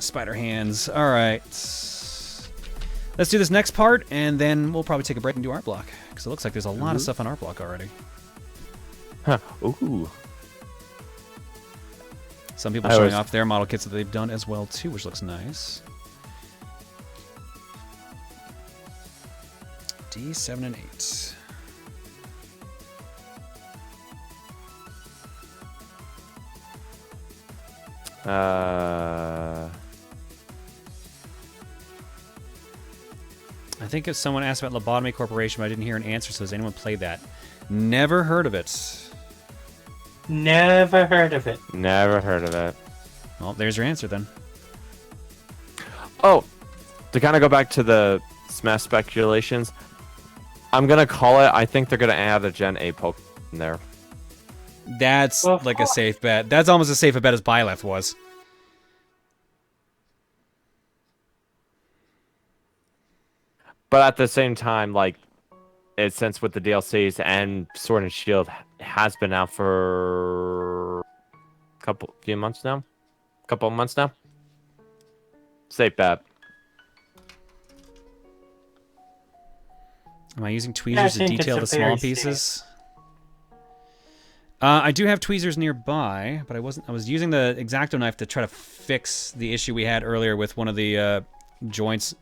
spider hands. All right. Let's do this next part, and then we'll probably take a break and do art block. Because it looks like there's a lot of stuff on art block already. Huh. Ooh. Some people showing off their model kits that they've done as well, too, which looks nice. D7 and 8. I think if someone asked about Lobotomy Corporation, but I didn't hear an answer, so has anyone played that? Never heard of it. Never heard of it. Never heard of it. Well, there's your answer then. Oh, to kind of go back to the Smash speculations, I'm going to call it, I think they're going to add a Gen A Pokemon in there. That's like a safe bet. That's almost as safe a bet as Byleth was. But at the same time, like, since with the DLCs and Sword and Shield has been out for few months now? Couple of months now? Safe bet. Am I using tweezers to detail the small pieces? I do have tweezers nearby, but I was using the X-Acto knife to try to fix the issue we had earlier with one of the joints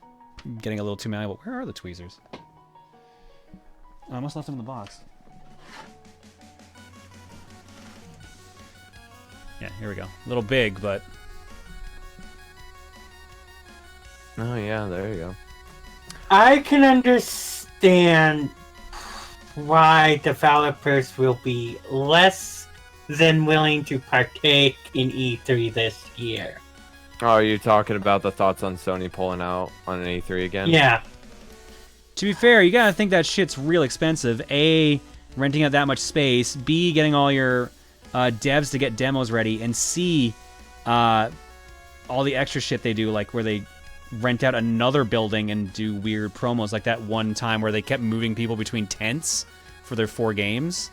getting a little too malleable. Where are the tweezers? Oh, I must have left them in the box. Yeah, here we go. A little big, but... Oh, yeah, there you go. I can understand why developers will be less than willing to partake in E3 this year. Oh, are you talking about the thoughts on Sony pulling out on an E3 again? Yeah. To be fair, you gotta think that shit's real expensive. A, renting out that much space. B, getting all your devs to get demos ready. And C, all the extra shit they do, like where they rent out another building and do weird promos, like that one time where they kept moving people between tents for their 4 games.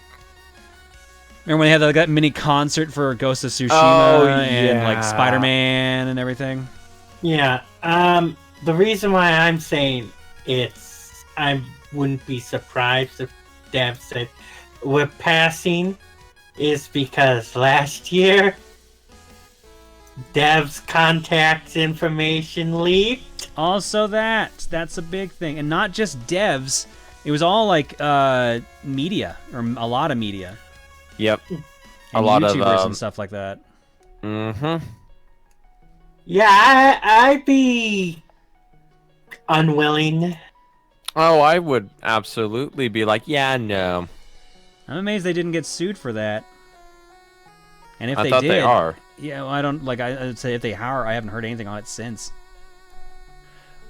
Remember when they had like, that mini concert for Ghost of Tsushima and like Spider-Man and everything? Yeah. The reason why I'm saying I wouldn't be surprised if devs said we're passing is because last year devs' contact information leaked. Also that's a big thing. And not just devs. It was all like media, or a lot of media. Yep. And a lot YouTubers of and stuff like that. Mm-hmm. Yeah, I'd be unwilling. Oh, I would absolutely be like, yeah, no. I'm amazed they didn't get sued for that. And if I they thought did, they are. Yeah, well, I don't like. I'd say if they are, I haven't heard anything on it since.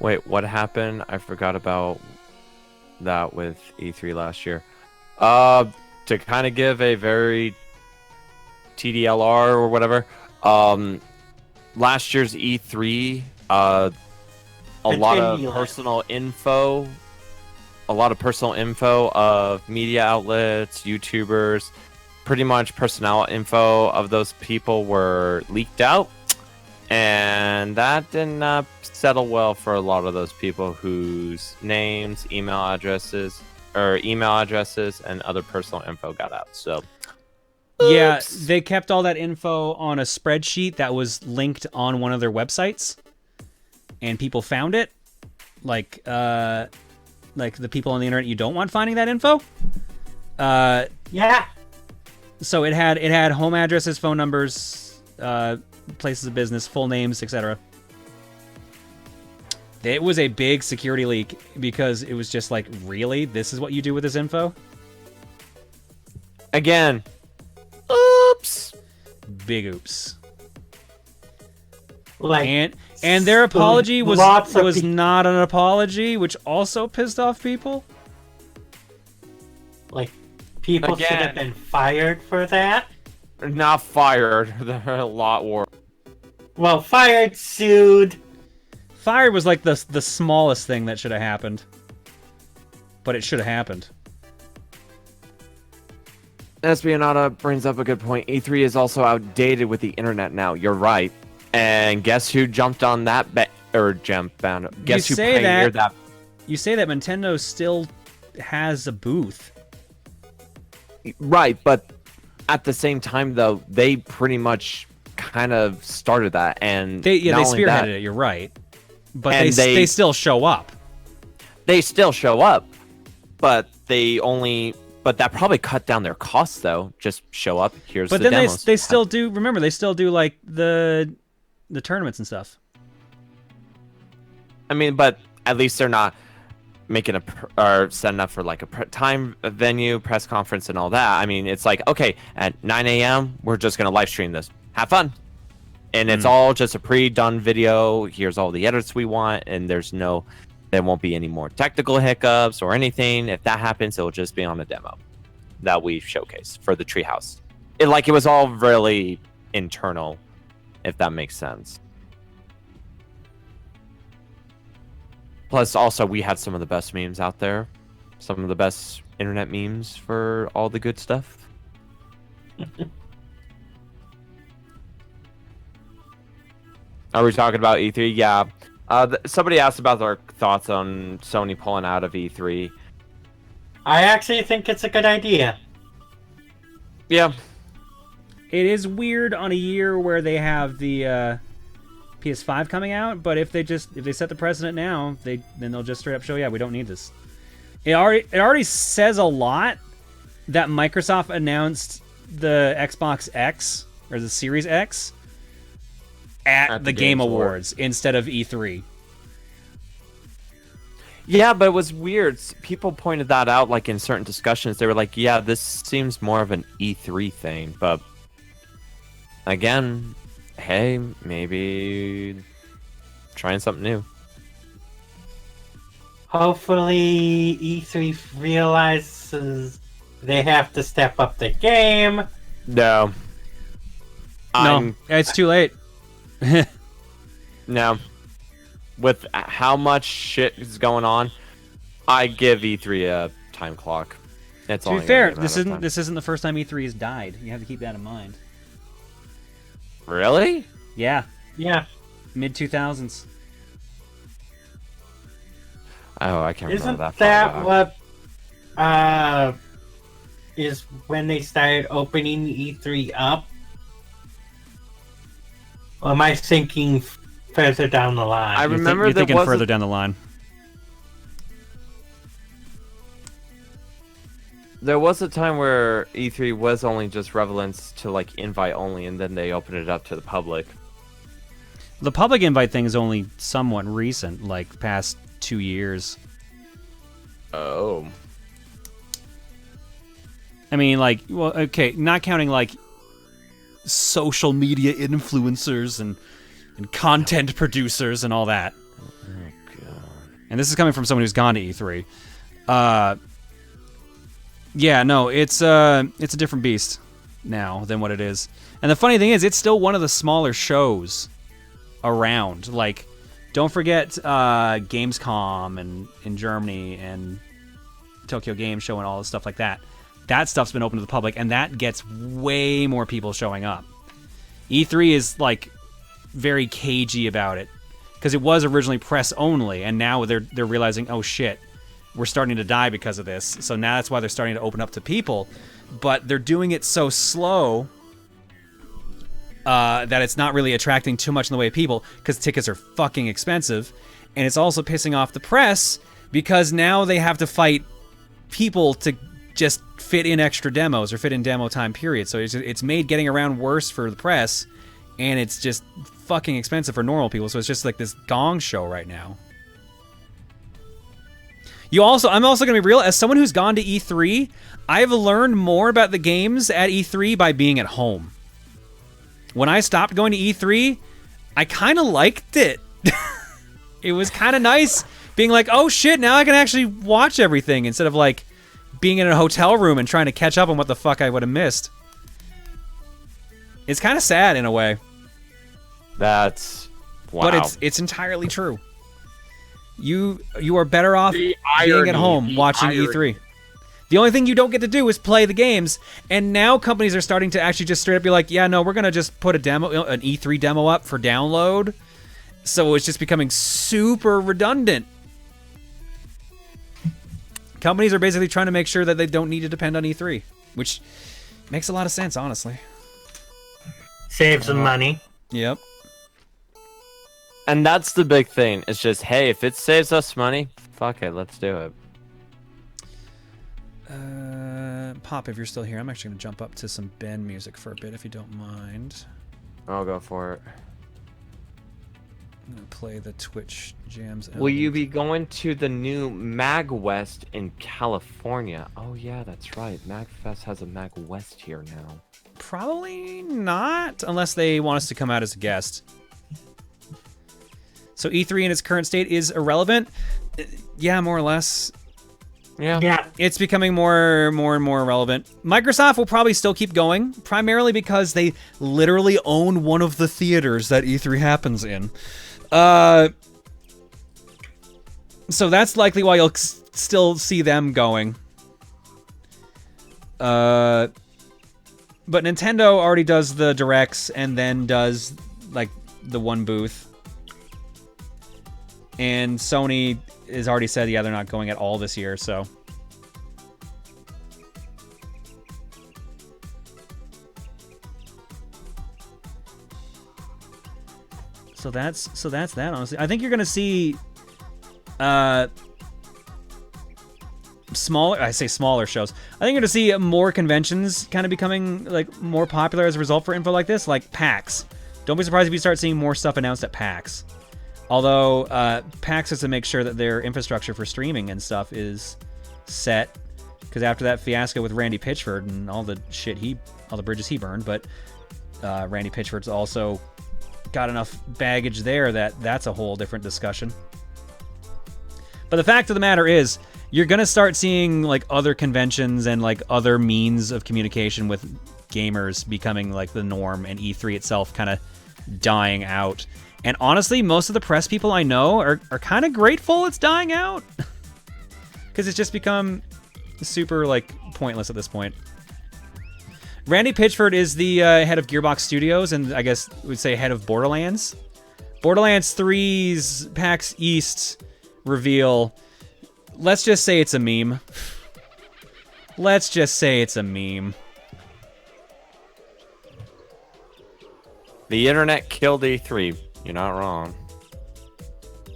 Wait, what happened? I forgot about that with E3 last year. To kind of give a very TDLR or whatever. Last year's E3, a lot of personal info of media outlets, YouTubers, pretty much personnel info of those people were leaked out, and that did not settle well for a lot of those people whose names, email addresses, and other personal info got out. So yeah, they kept all that info on a spreadsheet that was linked on one of their websites, and people found it. Like the people on the internet you don't want finding that info. Yeah. So it had home addresses, phone numbers, places of business, full names, etc. It was a big security leak because it was just like, really? This is what you do with this info? Again. Oops. Big oops. Like, and their apology was not an apology, which also pissed off people. Like, people should have been fired for that. Not fired. They're a lot worse. Well, fired, sued. Fired was like the smallest thing that should have happened. But it should have happened. Espionata brings up a good point. E3 is also outdated with the internet now. You're right. And guess who jumped on that Guess who pioneered that? You say that Nintendo still has a booth. Right, but at the same time, though, they pretty much kind of started that, and they spearheaded it. You're right, but they still show up. They still show up, but that probably cut down their costs, though. Just show up. Here's the demos. But then they still do. Remember, they still do like the tournaments and stuff. I mean, but at least they're not making or setting up for like a venue, press conference, and all that. I mean, it's like, okay, at 9 a.m., we're just going to live stream this. Have fun. And it's all just a pre-done video. Here's all the edits we want, and there won't be any more technical hiccups or anything. If that happens, it'll just be on a demo that we showcase for the Treehouse. It was all really internal, if that makes sense. Plus, also, we had some of the best memes out there. Some of the best internet memes for all the good stuff. Are we talking about E3? Yeah. Somebody asked about our thoughts on Sony pulling out of E3. I actually think it's a good idea. Yeah. It is weird on a year where they have the PS5 coming out, but if they set the precedent now, then they'll just straight up show, yeah, we don't need this. It already says a lot that Microsoft announced the Xbox X or the Series X at the Game Awards instead of E3. Yeah, but it was weird. People pointed that out, like in certain discussions. They were like, "Yeah, this seems more of an E3 thing," but again, hey, maybe trying something new. Hopefully, E3 realizes they have to step up the game. No, it's too late. No. With how much shit is going on, I give E3 a time clock. It's to be fair, this isn't the first time E3 has died. You have to keep that in mind. Really? Yeah. Yeah. Mid 2000s. Oh, I can't remember that. Isn't that what is when they started opening E3 up? Or am I thinking further down the line? I remember you're thinking further down the line. There was a time where E3 was only just relevance to like invite only, and then they opened it up to the public. The public invite thing is only somewhat recent, like past 2 years. Oh. I mean, like, well, okay, not counting like social media influencers and content producers and all that. Oh god. And this is coming from someone who's gone to E3. Yeah, no, it's a different beast now than what it is. And the funny thing is, it's still one of the smaller shows around. Like, don't forget Gamescom and in Germany and Tokyo Game Show and all this stuff like that. That stuff's been open to the public, and that gets way more people showing up. E3 is like very cagey about it because it was originally press only, and now they're realizing, oh shit, we're starting to die because of this. So now that's why they're starting to open up to people, but they're doing it so slow that it's not really attracting too much in the way of people because tickets are fucking expensive, and it's also pissing off the press because now they have to fight people to just fit in extra demos or fit in demo time periods. So it's made getting around worse for the press, and it's just fucking expensive for normal people. So it's just like this gong show right now. I'm also going to be real. As someone who's gone to E3, I've learned more about the games at E3 by being at home. When I stopped going to E3, I kind of liked it. It was kind of nice being like, oh shit, now I can actually watch everything instead of like being in a hotel room and trying to catch up on what the fuck I would have missed. It's kind of sad in a way. That's wow. But it's entirely true. You are better off being at home watching E3. The only thing you don't get to do is play the games. And now companies are starting to actually just straight up be like, yeah, no, we're going to just put a demo, an E3 demo up for download. So it's just becoming super redundant. Companies are basically trying to make sure that they don't need to depend on E3, which makes a lot of sense, honestly. Save some money. Yep. And that's the big thing. It's just, hey, if it saves us money, fuck it, let's do it. Pop, if you're still here, I'm actually going to jump up to some Ben music for a bit, if you don't mind. I'll go for it. I'm going to play the Twitch Jams. Will you be going to the new Mag West in California? Oh, yeah, that's right. MagFest has a Mag West here now. Probably not, unless they want us to come out as a guest. So E3 in its current state is irrelevant? Yeah, more or less. Yeah. It's becoming more and more relevant. Microsoft will probably still keep going, primarily because they literally own one of the theaters that E3 happens in. So that's likely why you'll still see them going. But Nintendo already does the directs and then does like the one booth. And Sony has already said, yeah, they're not going at all this year, so. So that's that, honestly. I think you're gonna see smaller shows. I think you're gonna see more conventions kind of becoming like more popular as a result for info like this, like PAX. Don't be surprised if you start seeing more stuff announced at PAX. Although PAX has to make sure that their infrastructure for streaming and stuff is set, because after that fiasco with Randy Pitchford and all the bridges he burned, but Randy Pitchford's also got enough baggage there that that's a whole different discussion. But the fact of the matter is, you're gonna start seeing like other conventions and like other means of communication with gamers becoming like the norm, and E3 itself kind of dying out. And honestly, most of the press people I know are kind of grateful it's dying out. Because it's just become super, like, pointless at this point. Randy Pitchford is the head of Gearbox Studios, and I guess we'd say head of Borderlands. Borderlands 3's PAX East reveal, let's just say it's a meme. Let's just say it's a meme. The internet killed E3. You're not wrong.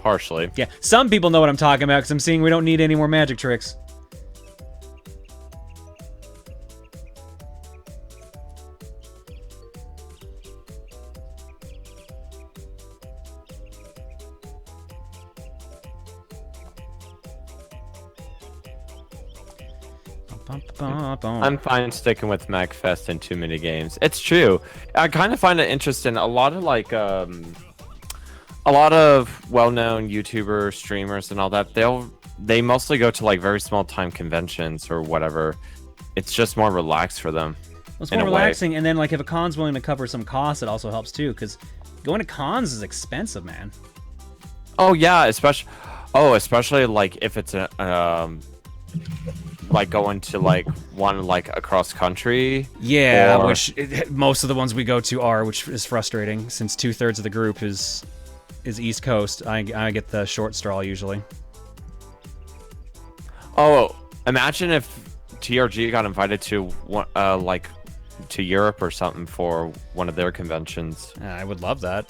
Partially. Yeah, some people know what I'm talking about because I'm seeing we don't need any more magic tricks. I'm fine sticking with MagFest and too many games. It's true. I kind of find it interesting. A lot of like well-known YouTubers, streamers, and all that. They mostly go to like very small time conventions or whatever. It's just more relaxed for them. Well, it's more relaxing, and then like if a con's willing to cover some costs, it also helps too. Because going to cons is expensive, man. Oh yeah, especially like if it's a like going to like one like across country. Yeah, which most of the ones we go to are, which is frustrating since 2/3 of the group is East Coast. I get the short straw usually. Oh, imagine if TRG got invited to like to Europe or something for one of their conventions. I would love that.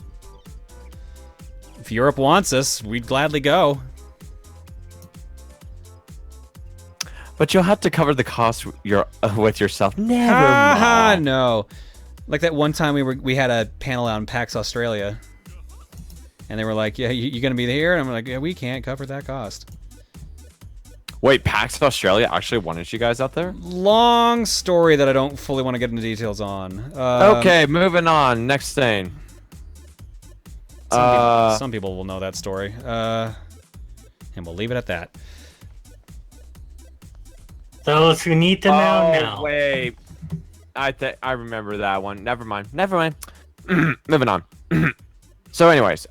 If Europe wants us, we'd gladly go. But you'll have to cover the cost with yourself. Never mind. No. Like that one time we had a panel out in PAX Australia, and they were like, "Yeah, you gonna be here?" And I'm like, "Yeah, we can't cover that cost." Wait, PAX Australia actually wanted you guys out there? Long story that I don't fully want to get into details on. Okay, moving on. Next thing. Some people will know that story. And we'll leave it at that. Those who need to know now. Wait. I remember that one. Never mind. Moving on. So anyways,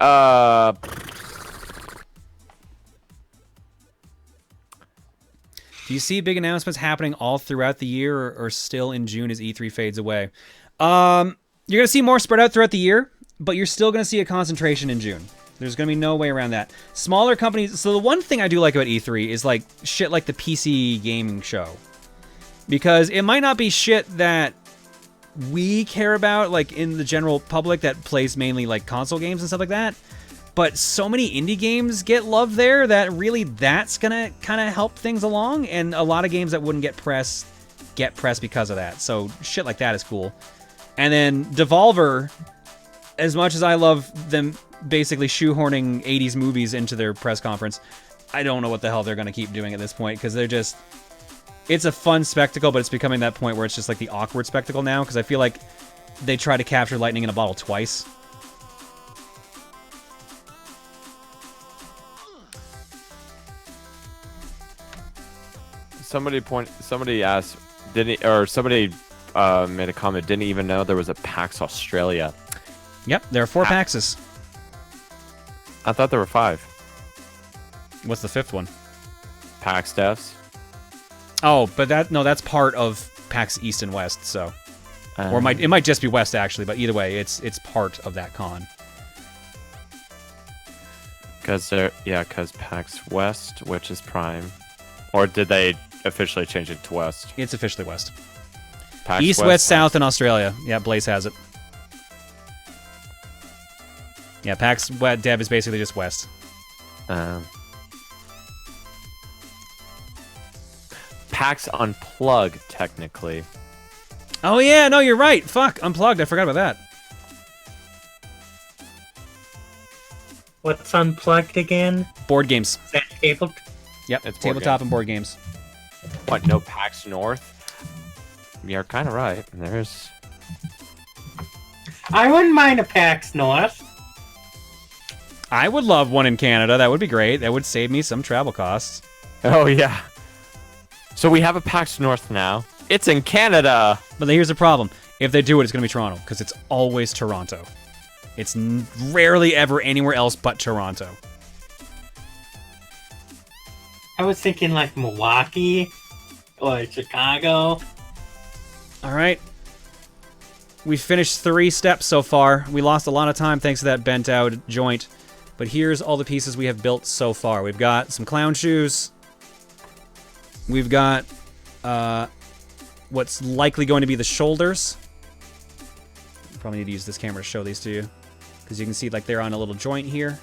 Do you see big announcements happening all throughout the year, or still in June as E3 fades away? You're gonna see more spread out throughout the year, but you're still gonna see a concentration in June. There's gonna be no way around that. Smaller companies. So the one thing I do like about E3 is like shit like the PC gaming show, because it might not be shit that we care about, like in the general public that plays mainly like console games and stuff like that. But so many indie games get love there that really that's gonna kind of help things along, and a lot of games that wouldn't get press get press because of that. So shit like that is cool. And then Devolver, as much as I love them basically shoehorning 80s movies into their press conference, I don't know what the hell they're gonna keep doing at this point, because they're just... It's a fun spectacle, but it's becoming that point where it's just like the awkward spectacle now, because I feel like they try to capture lightning in a bottle twice. Somebody asked, somebody made a comment, didn't even know there was a PAX Australia. Yep, there are 4 PAXs. I thought there were 5. What's the 5th one? PAX Devs. Oh, but that's part of PAX East and West, so... Or it might just be West, actually, but either way, it's part of that con. Because PAX West, which is Prime. Or did they officially change it to West? It's officially West. PAX East, West, South, and Australia. Yeah, Blaze has it. Yeah, PAX Dev is basically just West. PAX Unplugged, technically. Oh yeah, no, you're right. Fuck, Unplugged. I forgot about that. What's Unplugged again? Board games. Is that table? Yep, It's board tabletop games. and board games. What, no PAX North? You're kind of right. There's... I wouldn't mind a PAX North. I would love one in Canada. That would be great. That would save me some travel costs. Oh, yeah. So we have a PAX North now. It's in Canada! But here's the problem. If they do it, it's going to be Toronto, because it's always Toronto. It's rarely ever anywhere else but Toronto. I was thinking like Milwaukee or Chicago. All right. We finished 3 steps so far. We lost a lot of time thanks to that bent out joint. But here's all the pieces we have built so far. We've got some clown shoes. We've got what's likely going to be the shoulders. Probably need to use this camera to show these to you, because you can see like they're on a little joint here,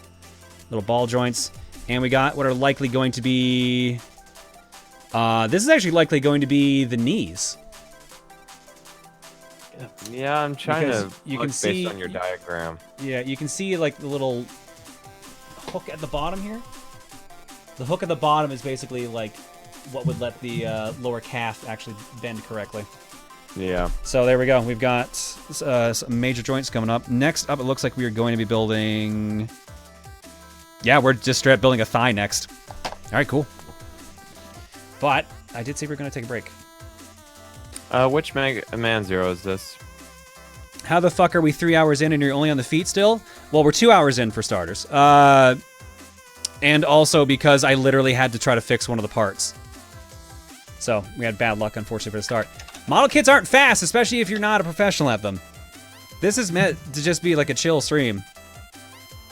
little ball joints. And we got what are likely going to be... this is actually likely going to be the knees. Yeah, I'm trying Because to you look can see- based on your diagram. Yeah, you can see like the little hook at the bottom here. The hook at the bottom is basically like what would let the lower calf actually bend correctly. Yeah. So there we go. We've got some major joints coming up. Next up, it looks like we are going to be building... Yeah, we're just straight up building a thigh next. All right, cool. But I did say we are going to take a break. Which Man Zero is this? How the fuck are we 3 hours in and you're only on the feet still? Well, we're 2 hours in for starters. And also because I literally had to try to fix one of the parts. So we had bad luck, unfortunately, for the start. Model kits aren't fast, especially if you're not a professional at them. This is meant to just be like a chill stream.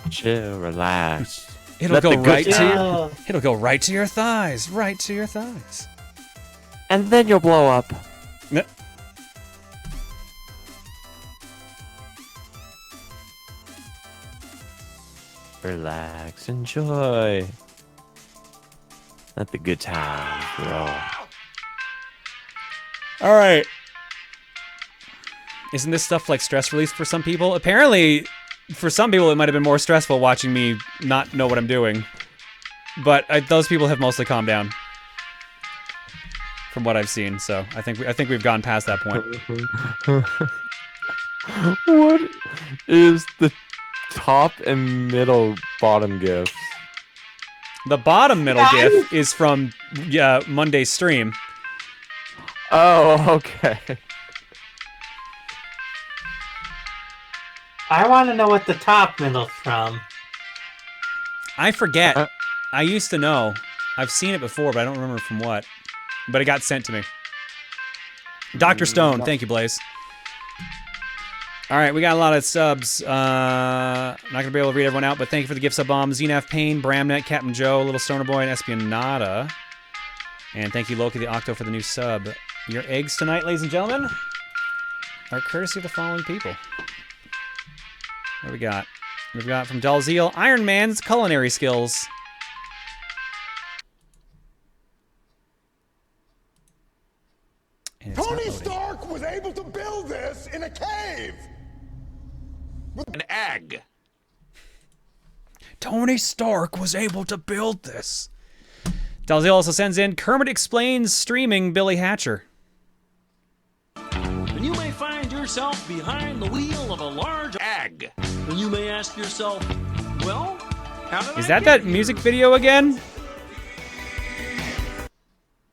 Chill, relax. It'll Let go the good right to times- your, it'll go right to your thighs, right to your thighs. And then you'll blow up. N- Relax, enjoy. Let the good times roll. All right. Isn't this stuff like stress release for some people? Apparently, for some people, it might have been more stressful watching me not know what I'm doing. But those people have mostly calmed down, from what I've seen. So I think we've gone past that point. What is the top and middle bottom gifts? The bottom middle gif is from Monday's stream. Oh, okay. I want to know what the top middle's from. I forget. I used to know. I've seen it before, but I don't remember from what. but it got sent to me. Dr. Stone, thank you, Blaze. All right, we got a lot of subs. Not going to be able to read everyone out, but thank you for the gift sub bomb. Zenaf Payne, Bramnet, Captain Joe, Little Stoner Boy, and Espionada. And thank you, Loki the Octo, for the new sub. Your eggs tonight, ladies and gentlemen, are courtesy of the following people. What do we got? We've got from Dalziel, Iron Man's culinary skills. Tony Stark was able to build this in a cave with an egg. Tony Stark was able to build this. Dalziel also sends in Kermit Explains streaming Billy Hatcher. And you may find yourself behind the wheel of a large egg. And you may ask yourself, well, how did Is that music video again?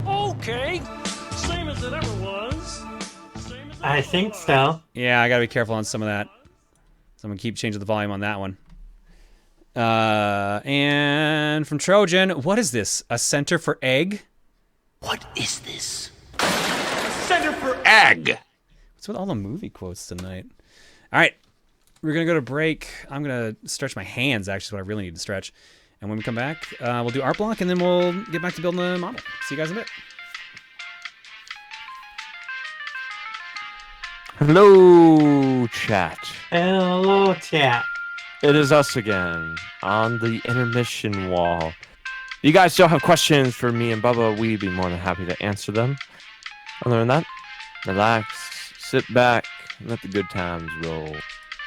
Okay, same as it ever was. I think so. Yeah, I gotta be careful on some of that. So I'm gonna keep changing the volume on that one. And from Trojan, what is this? A center for egg? What is this? Center for egg. What's with all the movie quotes tonight? All right, we're gonna go to break. I'm gonna stretch my hands. Actually, is what I really need to stretch. And when we come back, we'll do art block, and then we'll get back to building the model. See you guys in a bit. Hello, chat. Hello, chat. It is us again on the intermission wall. You guys still have questions for me and Bubba? We'd be more than happy to answer them. Other than that, relax, sit back, and let the good times roll.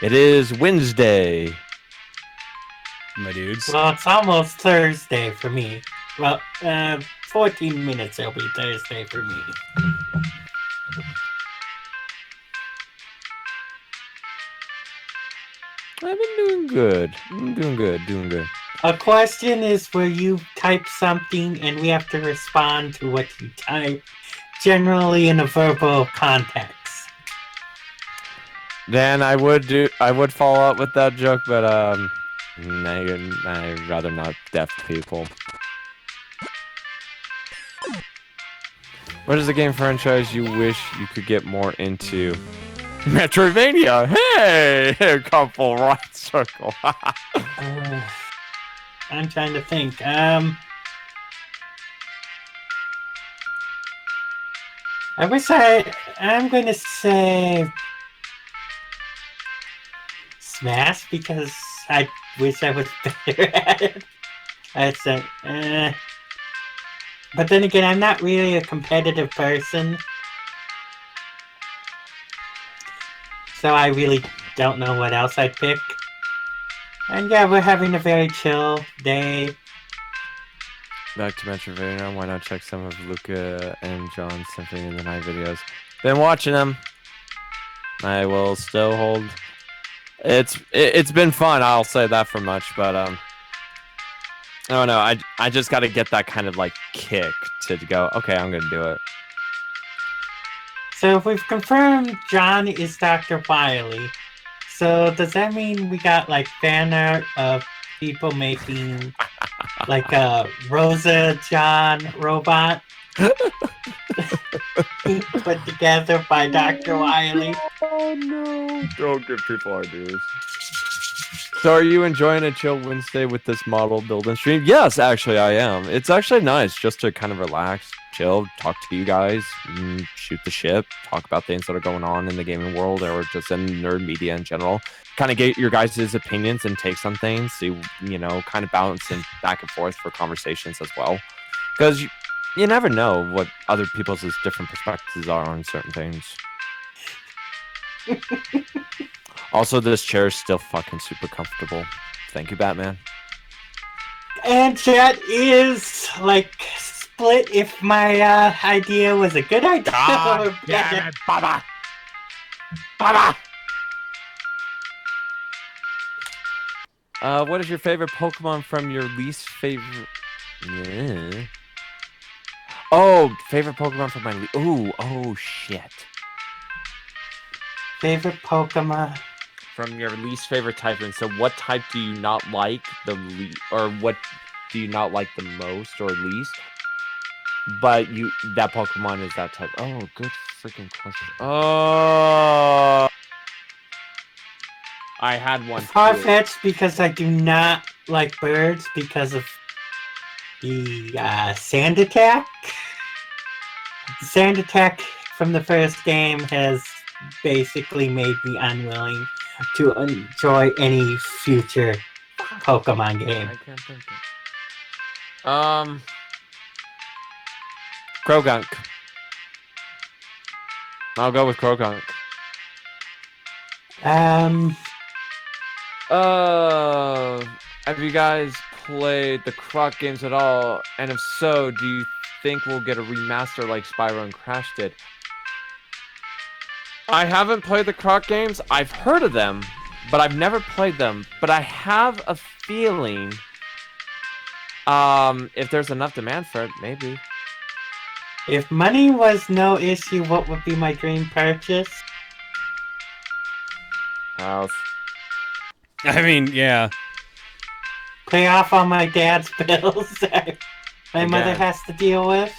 It is Wednesday. My dudes. Well, it's almost Thursday for me. Well, 14 minutes it'll be Thursday for me. I've been doing good. Doing good. A question is where you type something and we have to respond to what you type, generally in a verbal context. Dan, I would follow up with that joke, but I'd rather not deaf people. What is the game franchise you wish you could get more into? Metroidvania! Hey! A couple right circle. I'm trying to think. I wish I'm going to say Smash because I wish I was better at it. I said, but then again, I'm not really a competitive person. So I really don't know what else I'd pick. And yeah, we're having a very chill day. Back to Metroidvania, why not check some of Luca and John's Symphony of the Night videos? Been watching them. I will still hold. It's been fun, I'll say that for much, but I don't know, I just gotta get that kind of like kick to go, okay, I'm gonna do it. So if we've confirmed John is Dr. Wily, so does that mean we got like fan art of people making like a Rosa John robot put together by Dr. Wily? Oh no, don't give people ideas. So are you enjoying a chill Wednesday with this model building stream? Yes, actually I am. It's actually nice just to kind of relax, chill, talk to you guys, shoot the shit, talk about things that are going on in the gaming world or just in nerd media in general. Kind of get your guys' opinions and takes on things, so you know, kind of balancing back and forth for conversations as well. Because you never know what other people's different perspectives are on certain things. Also, this chair is still fucking super comfortable. Thank you, Batman. And chat is like split if my idea was a good idea or bad. Baba. Baba. What is your favorite Pokemon from your least favorite? Yeah. Oh, favorite Pokemon from my oh shit. Favorite Pokemon. From your least favorite typing. So what type do you not like or what do you not like the most or least? but that Pokemon is that type. Oh, good freaking question. Oh, I had one. Farfetch'd because I do not like birds because of the sand attack. The sand attack from the first game has basically made me unwilling to enjoy any future Pokemon game. I can't think of. Krogunk. I'll go with Krogunk. Have you guys played the Croc games at all? And if so, do you think we'll get a remaster like Spyro and Crash did? I haven't played the Croc games. I've heard of them, but I've never played them. But I have a feeling, if there's enough demand for it, maybe. If money was no issue, what would be my dream purchase? House. I mean, yeah. Pay off all my dad's bills that my mother has to deal with.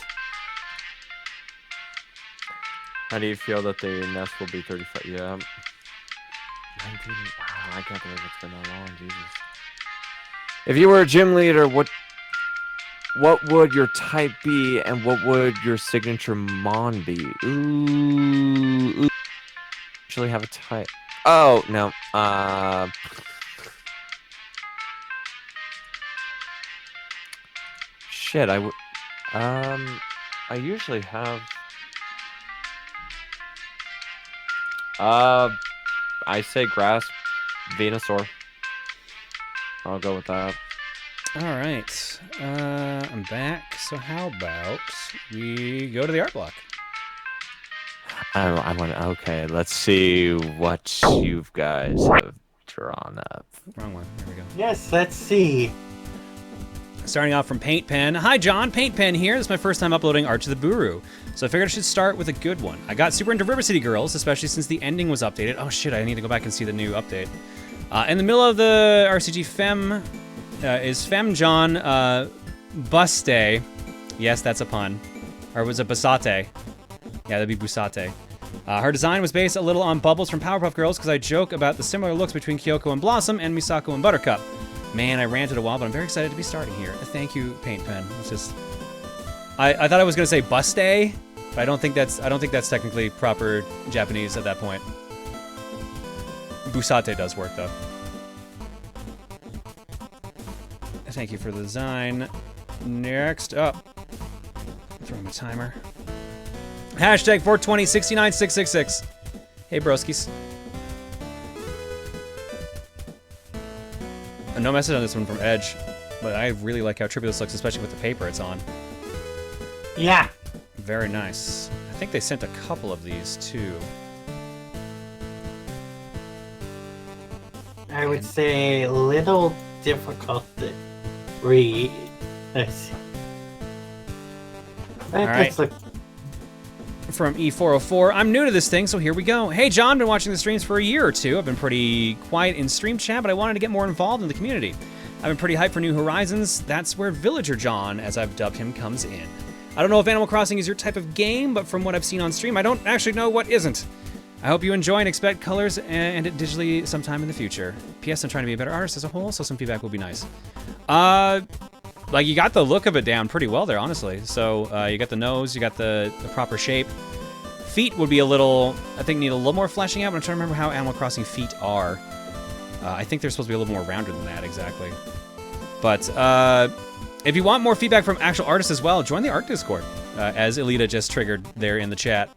How do you feel that the nest will be 35? Yeah. 19. Wow, I can't believe it's been that long. Jesus. If you were a gym leader, what would your type be, and what would your signature mon be? Ooh. Actually have a type. Oh no. Shit. I usually have. I say grass, Venusaur. I'll go with that. All right. I'm back. So how about we go to the art block? I want to. Okay, let's see what you guys have drawn up. Wrong one. There we go. Yes, let's see. Starting off from Paint Pen. Hi, John. Paint Pen here. This is my first time uploading Art to the Buru, so I figured I should start with a good one. I got super into River City Girls, especially since the ending was updated. Oh shit, I need to go back and see the new update. In the middle of the RCG Femme is Femme John Buste. Yes, that's a pun. Or was it Basate? Yeah, that'd be Busate. Her design was based a little on Bubbles from Powerpuff Girls because I joke about the similar looks between Kyoko and Blossom and Misako and Buttercup. Man, I ranted a while, but I'm very excited to be starting here. Thank you, Paint Pen. It's just, I thought I was gonna say Buste, but I don't think that's technically proper Japanese at that point. Busate does work though. Thank you for the design. Next up, throwing a timer. Hashtag 420-69666. Hey, broskies. No message on this one from Edge, but I really like how trippy this looks, especially with the paper it's on. Yeah. Very nice. I think they sent a couple of these too. I would say a little difficult to read. Let's see. All right. Look. From E404, I'm new to this thing, so here we go. Hey John, been watching the streams for a year or two. I've been pretty quiet in stream chat, but I wanted to get more involved in the community. I've been pretty hyped for New Horizons. That's where Villager John, as I've dubbed him, comes in. I don't know if Animal Crossing is your type of game, but from what I've seen on stream, I don't actually know what isn't. I hope you enjoy and expect colors and it digitally sometime in the future. P.S. I'm trying to be a better artist as a whole, so some feedback will be nice. Like, you got the look of it down pretty well there, honestly. So, you got the nose, you got the proper shape. Feet would be a little, I think, need a little more fleshing out, but I'm trying to remember how Animal Crossing feet are. I think they're supposed to be a little more rounded than that, exactly. But, if you want more feedback from actual artists as well, join the art Discord, as Elita just triggered there in the chat.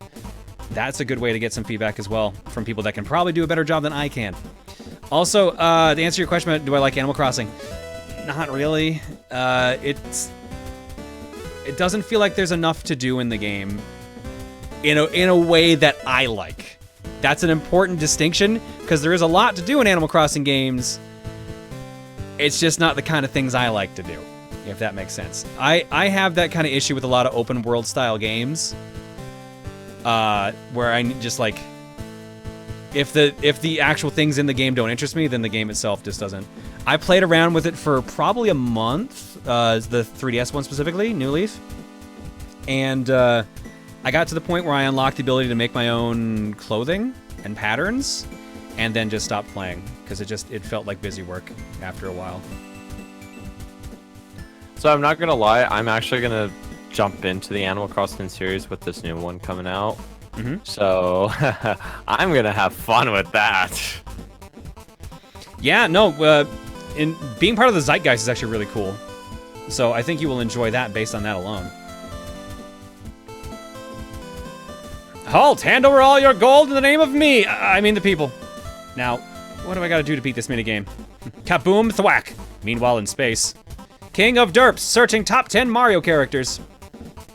That's a good way to get some feedback as well from people that can probably do a better job than I can. Also, to answer your question about do I like Animal Crossing, not really. It doesn't feel like there's enough to do in the game in a way that I like. That's an important distinction because there is a lot to do in Animal Crossing games. It's just not the kind of things I like to do, if that makes sense. I have that kind of issue with a lot of open world style games. Where I just like, if the actual things in the game don't interest me, then the game itself just doesn't. I played around with it for probably a month, the 3DS one specifically, New Leaf. And I got to the point where I unlocked the ability to make my own clothing and patterns, and then just stopped playing because it felt like busy work after a while. So I'm not gonna lie, I'm actually gonna jump into the Animal Crossing series with this new one coming out. Mm-hmm. So I'm gonna have fun with that. Yeah, no, in being part of the zeitgeist is actually really cool. So I think you will enjoy that based on that alone. Halt! Hand over all your gold in the name of me! I mean the people. Now, what do I gotta do to beat this minigame? Kaboom, thwack! Meanwhile in space. King of Derps, searching top 10 Mario characters.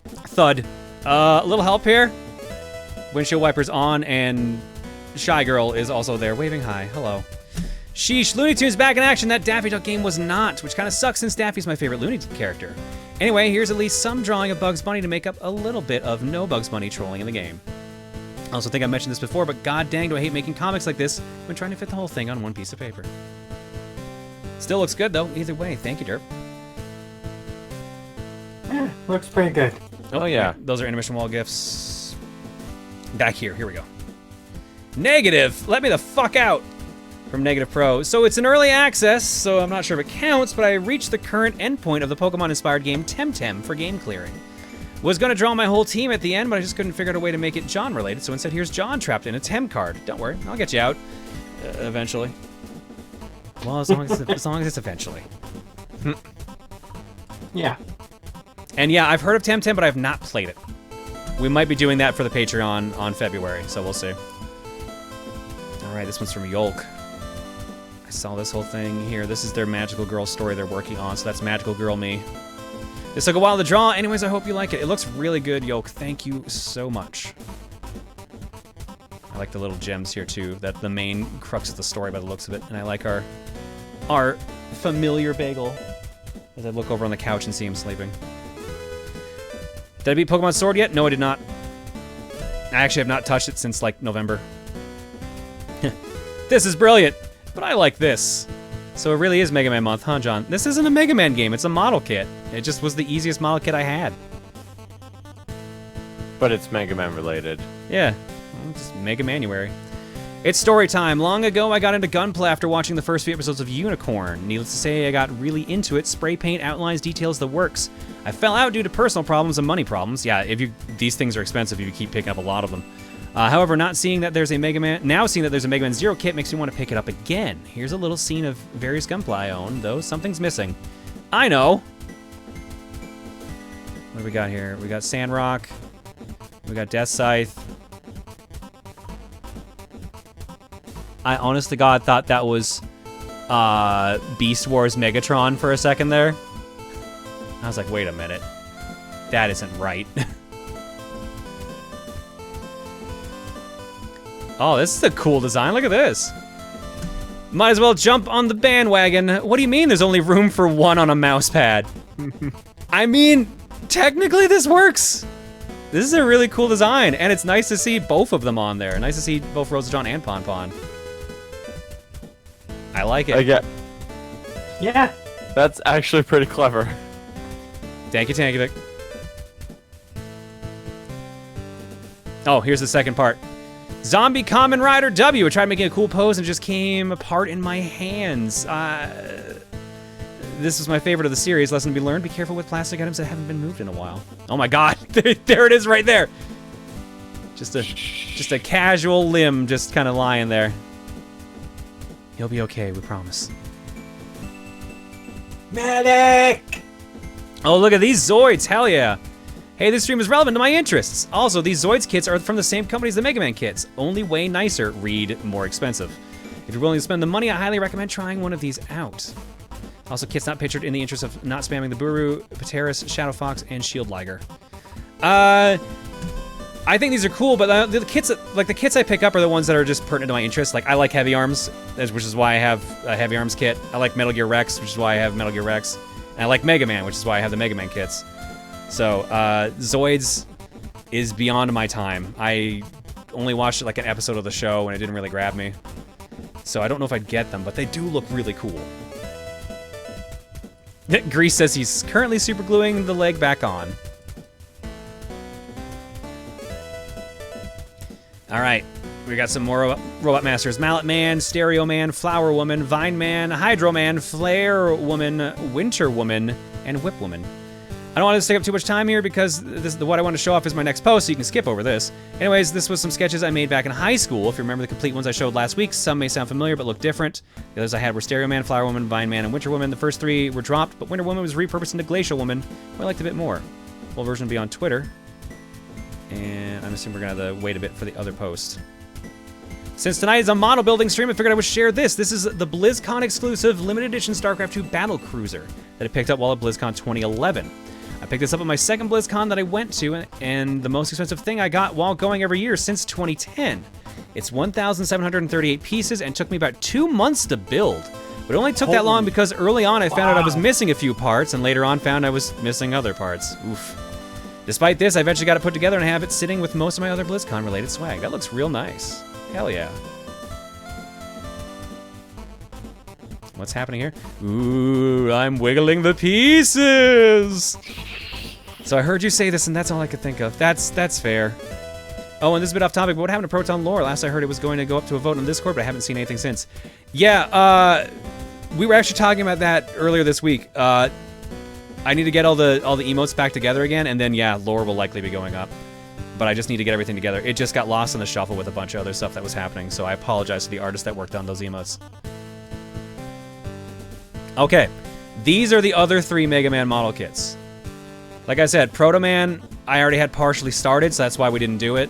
Thud. A little help here? Windshield wipers on, and Shy Girl is also there, waving hi. Hello. Sheesh, Looney Tunes back in action. That Daffy Duck game was not, which kind of sucks since Daffy's my favorite Looney character. Anyway, here's at least some drawing of Bugs Bunny to make up a little bit of no Bugs Bunny trolling in the game. I also think I mentioned this before, but god dang do I hate making comics like this when trying to fit the whole thing on one piece of paper. Still looks good though, either way. Thank you, Derp. Yeah, looks pretty good. Oh yeah. Those are intermission wall gifts. Back here we go. Negative! Let me the fuck out! From Negative Pro. So it's an early access, so I'm not sure if it counts, but I reached the current endpoint of the Pokemon-inspired game Temtem for game clearing. Was gonna draw my whole team at the end, but I just couldn't figure out a way to make it John-related, so instead here's John trapped in a Tem card. Don't worry, I'll get you out. Eventually. Well, as long as it's eventually. Yeah. And yeah, I've heard of Temtem, but I've not played it. We might be doing that for the Patreon on February, so we'll see. Alright, this one's from Yolk. I saw this whole thing here. This is their Magical Girl story they're working on, so that's Magical Girl me. This took a while to draw. Anyways, I hope you like it. It looks really good, Yolk. Thank you so much. I like the little gems here, too. That's the main crux of the story by the looks of it. And I like our familiar bagel as I look over on the couch and see him sleeping. Did I beat Pokemon Sword yet? No, I did not. I actually have not touched it since, like, November. This is brilliant, but I like this. So it really is Mega Man month, huh, John? This isn't a Mega Man game, it's a model kit. It just was the easiest model kit I had. But it's Mega Man related. Yeah, well, just Mega Manuary. It's story time. Long ago, I got into gunplay after watching the first few episodes of Unicorn. Needless to say, I got really into it. Spray paint, outlines, details, the works. I fell out due to personal problems and money problems. Yeah, these things are expensive if you keep picking up a lot of them. However, now seeing that there's a Mega Man Zero kit makes me want to pick it up again. Here's a little scene of various gunplay I own, though something's missing. I know! What do we got here? We got Sandrock. We got Death Scythe. I honest to God thought that was Beast Wars Megatron for a second there. I was like, wait a minute. That isn't right. Oh, this is a cool design. Look at this. Might as well jump on the bandwagon. What do you mean there's only room for one on a mouse pad? I mean, technically this works. This is a really cool design, and it's nice to see both of them on there. Nice to see both Rosa John and Pon Pon. I like it. I get. Yeah. That's actually pretty clever. Thank you, Tankovic. Oh, here's the second part. Zombie Kamen Rider W. I tried making a cool pose and just came apart in my hands. This was my favorite of the series. Lesson to be learned: be careful with plastic items that haven't been moved in a while. Oh my God, there it is right there. Just a casual limb just kind of lying there. He'll be okay, we promise. Medic! Oh, look at these Zoids, hell yeah. Hey, this stream is relevant to my interests. Also, these Zoids kits are from the same company as the Mega Man kits, only way nicer, read more expensive. If you're willing to spend the money, I highly recommend trying one of these out. Also, kits not pictured in the interest of not spamming the Buru, Pateris, Shadow Fox, and Shield Liger. I think these are cool, but the kits I pick up are the ones that are just pertinent to my interests. Like, I like Heavy Arms, which is why I have a Heavy Arms kit. I like Metal Gear Rex, which is why I have Metal Gear Rex. And I like Mega Man, which is why I have the Mega Man kits. So, Zoids is beyond my time. I only watched like an episode of the show and it didn't really grab me. So I don't know if I'd get them, but they do look really cool. Grease says he's currently super gluing the leg back on. All right. We got some more Robot Masters. Mallet Man, Stereo Man, Flower Woman, Vine Man, Hydro Man, Flare Woman, Winter Woman, and Whip Woman. I don't want to take up too much time here because what I want to show off is my next post, so you can skip over this. Anyways, this was some sketches I made back in high school. If you remember the complete ones I showed last week, some may sound familiar but look different. The others I had were Stereo Man, Flower Woman, Vine Man, and Winter Woman. The first three were dropped, but Winter Woman was repurposed into Glacial Woman, who I liked a bit more. Full version will be on Twitter. And I'm assuming we're going to have to wait a bit for the other post. Since tonight is a model building stream, I figured I would share this. This is the BlizzCon exclusive limited edition StarCraft II battle cruiser that I picked up while at BlizzCon 2011. I picked this up at my second BlizzCon that I went to, and the most expensive thing I got while going every year since 2010. It's 1,738 pieces and took me about 2 months to build. But it only took that long because early on I found out I was missing a few parts, and later on found I was missing other parts. Oof. Despite this, I eventually got it put together and I have it sitting with most of my other BlizzCon related swag. That looks real nice. Hell yeah. What's happening here? Ooh, I'm wiggling the pieces! So I heard you say this and that's all I could think of. That's fair. Oh, and this is a bit off topic, but what happened to Proton lore? Last I heard it was going to go up to a vote on Discord, but I haven't seen anything since. Yeah, we were actually talking about that earlier this week. I need to get all the emotes back together again, and then yeah, lore will likely be going up. But I just need to get everything together. It just got lost in the shuffle with a bunch of other stuff that was happening, so I apologize to the artists that worked on those emotes. Okay, these are the other 3 Mega Man model kits. Like I said, Proto Man, I already had partially started, so that's why we didn't do it.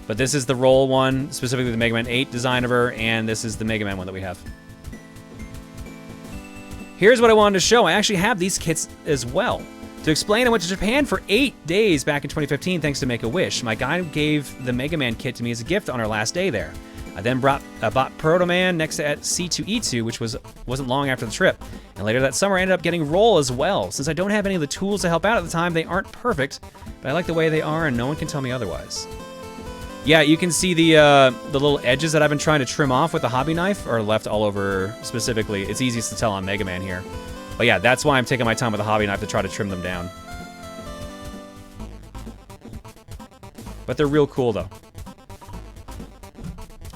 But this is the roll one, specifically the Mega Man 8 design of her, and this is the Mega Man one that we have. Here's what I wanted to show. I actually have these kits as well. To explain, I went to Japan for 8 days back in 2015 thanks to Make-A-Wish. My guy gave the Mega Man kit to me as a gift on our last day there. I then bought Proto Man next to at C2E2, which wasn't long after the trip. And later that summer I ended up getting Roll as well. Since I don't have any of the tools to help out at the time, they aren't perfect, but I like the way they are and no one can tell me otherwise. Yeah, you can see the little edges that I've been trying to trim off with the hobby knife are left all over specifically. It's easiest to tell on Mega Man here. But yeah, that's why I'm taking my time with a hobby knife to try to trim them down. But they're real cool, though.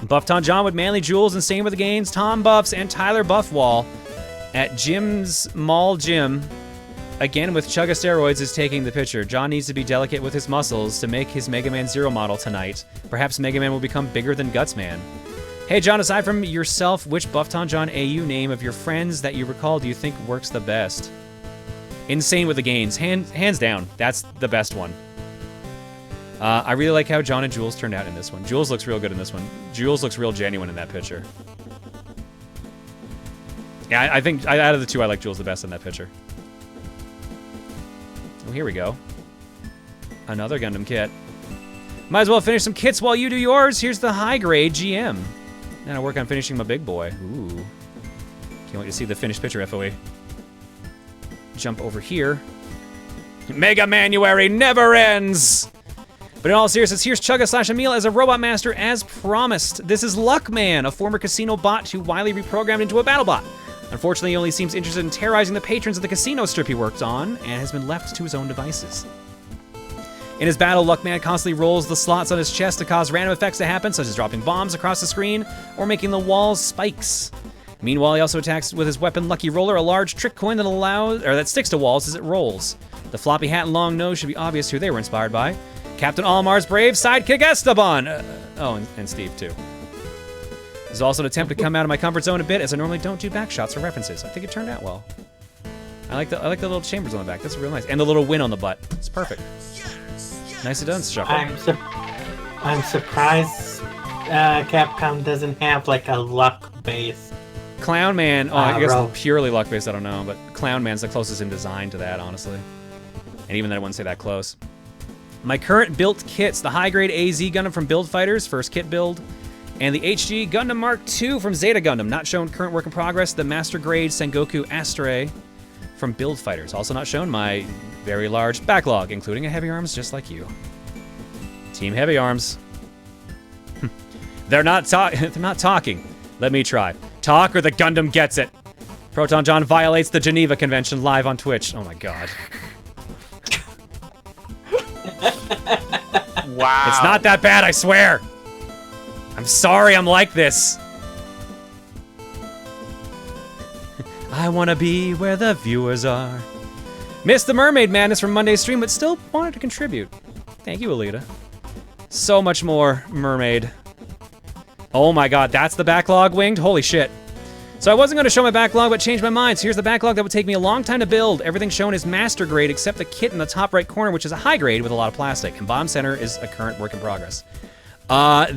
Buffton John with Manly Jewels and same with the gains. Tom Buffs and Tyler Buffwall at Jim's Mall Gym. Again, with Chugga Steroids is taking the picture. John needs to be delicate with his muscles to make his Mega Man Zero model tonight. Perhaps Mega Man will become bigger than Guts Man. Hey, John, aside from yourself, which Buffton John AU name of your friends that you recall do you think works the best? Insane with the gains. Hands down. That's the best one. I really like how John and Jules turned out in this one. Jules looks real good in this one. Jules looks real genuine in that picture. Yeah, I think out of the two, I like Jules the best in that picture. Oh, here we go. Another Gundam kit. Might as well finish some kits while you do yours. Here's the high-grade GM. And I work on finishing my big boy. Ooh. Can't wait to see the finished picture, FOE. Jump over here. Mega Manuary never ends! But in all seriousness, here's Chugga/Emil as a Robot Master as promised. This is Luckman, a former casino bot who Wily reprogrammed into a battle bot. Unfortunately, he only seems interested in terrorizing the patrons of the casino strip he worked on, and has been left to his own devices. In his battle, Luckman constantly rolls the slots on his chest to cause random effects to happen, such as dropping bombs across the screen, or making the walls spikes. Meanwhile, he also attacks with his weapon Lucky Roller, a large trick coin that sticks to walls as it rolls. The floppy hat and long nose should be obvious who they were inspired by. Captain Almar's brave sidekick Esteban! And Steve, too. This is also an attempt to come out of my comfort zone a bit, as I normally don't do backshots or references. I think it turned out well. I like the little chambers on the back. That's real nice. And the little win on the butt. It's perfect. Nicely done, Shuffle. I'm surprised Capcom doesn't have like a luck base. Clown Man, I guess purely luck based, I don't know, but Clown Man's the closest in design to that, honestly. And even then I wouldn't say that close. My current built kits, the high-grade AZ Gundam from Build Fighters, first kit build, and the HG Gundam Mark II from Zeta Gundam, not shown current work in progress, the Master Grade Sengoku Astray from Build Fighters, also not shown my very large backlog, including a Heavy Arms just like you. Team Heavy Arms. They're not talking. Let me try. Talk or the Gundam gets it. Proton John violates the Geneva Convention live on Twitch. Oh my god. Wow. It's not that bad, I swear. I'm sorry I'm like this. I want to be where the viewers are. Missed the mermaid madness from Monday's stream, but still wanted to contribute. Thank you, Alita. So much more mermaid. Oh my god, that's the backlog winged? Holy shit. So I wasn't going to show my backlog, but changed my mind. So here's the backlog that would take me a long time to build. Everything shown is master grade, except the kit in the top right corner, which is a high grade with a lot of plastic. And bottom center is a current work in progress.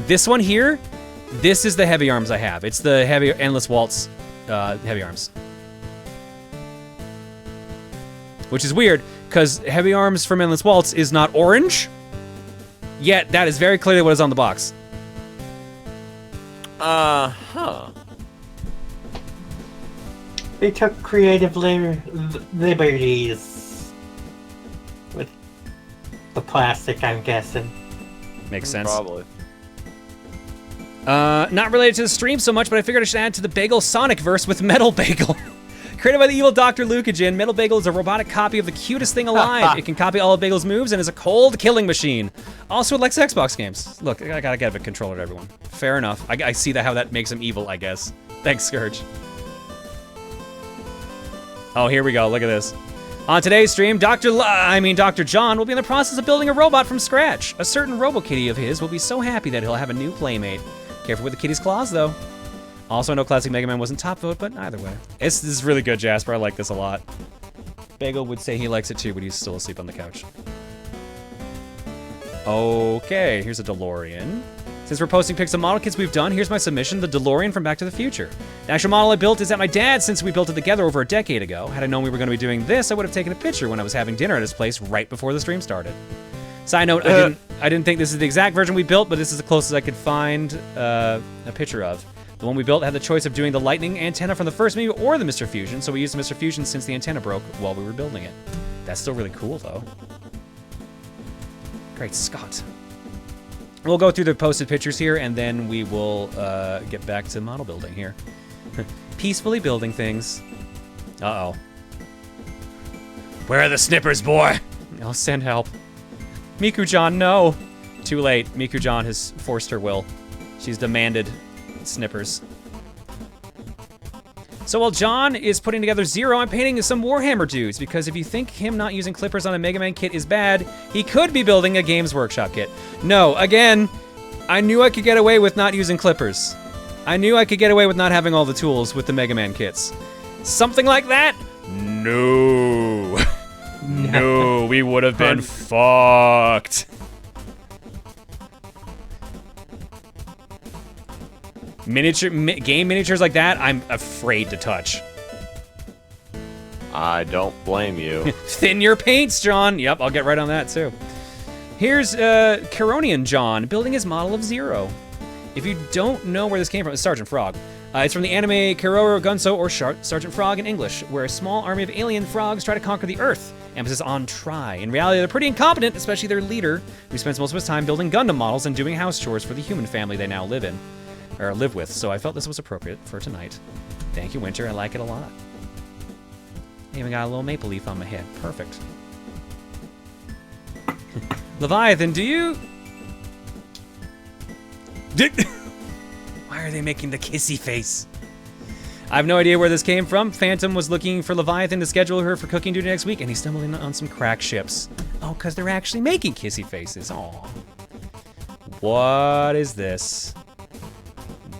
This one here, this is the heavy arms I have. It's the heavy endless waltz heavy arms. Which is weird, because heavy arms from endless waltz is not orange. Yet that is very clearly what is on the box. Huh. They took creative liberties with the plastic, I'm guessing. Makes sense. Probably. Not related to the stream so much, but I figured I should add to the Bagel Sonic verse with Metal Bagel. Created by the evil Dr. Lucajin, Metal Bagel is a robotic copy of the cutest thing alive. It can copy all of Bagel's moves and is a cold killing machine. Also, it likes Xbox games. Look, I gotta give a controller to everyone. Fair enough. I see how that makes him evil, I guess. Thanks, Scourge. Oh, here we go. Look at this. On today's stream, Dr. John will be in the process of building a robot from scratch. A certain RoboKitty of his will be so happy that he'll have a new playmate. Careful with the kitty's claws, though. Also, I know Classic Mega Man wasn't top vote, but either way. This is really good, Jasper. I like this a lot. Bagel would say he likes it too, but he's still asleep on the couch. Okay, here's a DeLorean. Since we're posting pics of model kits we've done, here's my submission, the DeLorean from Back to the Future. The actual model I built is at my dad's since we built it together over a decade ago. Had I known we were going to be doing this, I would have taken a picture when I was having dinner at his place right before the stream started. Side note, I didn't think this is the exact version we built, but this is the closest I could find a picture of. The one we built had the choice of doing the lightning antenna from the first movie or the Mr. Fusion, so we used the Mr. Fusion since the antenna broke while we were building it. That's still really cool, though. Great Scott. We'll go through the posted pictures here, and then we will get back to model building here. Peacefully building things. Uh-oh. Where are the snippers, boy? I'll send help. Miku-chan, no. Too late. Miku-chan has forced her will. She's demanded snippers. So while John is putting together Zero, I'm painting some Warhammer dudes, because if you think him not using clippers on a Mega Man kit is bad, he could be building a Games Workshop kit. No, again, I knew I could get away with not using clippers. I knew I could get away with not having all the tools with the Mega Man kits. Something like that? No. No, we would have been fucked. Game miniatures like that, I'm afraid to touch. I don't blame you. Thin your paints, John. Yep, I'll get right on that too. Here's Caronian John building his model of Zero. If you don't know where this came from, it's Sergeant Frog. It's from the anime Keroro Gunso, or Sergeant Frog in English, where a small army of alien frogs try to conquer the Earth. Emphasis on try. In reality, they're pretty incompetent, especially their leader, who spends most of his time building Gundam models and doing house chores for the human family they now live in. Or live with, so I felt this was appropriate for tonight. Thank you, Winter. I like it a lot. I even got a little maple leaf on my head. Perfect. Leviathan, do you... Why are they making the kissy face? I have no idea where this came from. Phantom was looking for Leviathan to schedule her for cooking duty next week, and he stumbled in on some crack ships. Oh, because they're actually making kissy faces. Aw. What is this?